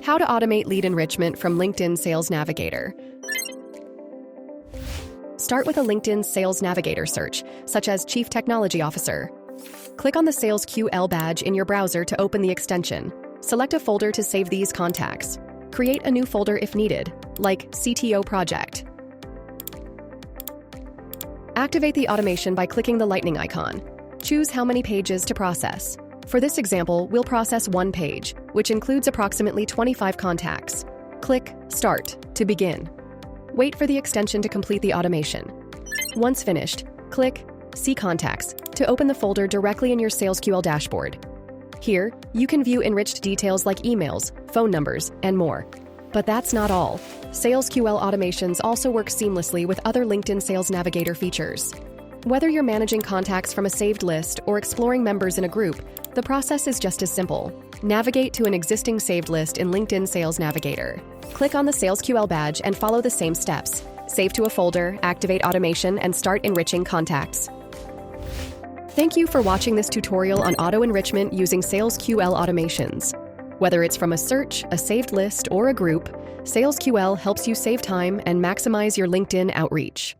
How to automate lead enrichment from LinkedIn Sales Navigator. Start with a LinkedIn Sales Navigator search, such as Chief Technology Officer. Click on the SalesQL badge in your browser to open the extension. Select a folder to save these contacts. Create a new folder if needed, like CTO Project. Activate the automation by clicking the lightning icon. Choose how many pages to process. For this example, we'll process 1 page, which includes approximately 25 contacts. Click Start to begin. Wait for the extension to complete the automation. Once finished, click See Contacts to open the folder directly in your SalesQL dashboard. Here, you can view enriched details like emails, phone numbers, and more. But that's not all. SalesQL automations also work seamlessly with other LinkedIn Sales Navigator features. Whether you're managing contacts from a saved list or exploring members in a group, the process is just as simple. Navigate to an existing saved list in LinkedIn Sales Navigator. Click on the SalesQL badge and follow the same steps. Save to a folder, activate automation, and start enriching contacts. Thank you for watching this tutorial on auto enrichment using SalesQL automations. Whether it's from a search, a saved list, or a group, SalesQL helps you save time and maximize your LinkedIn outreach.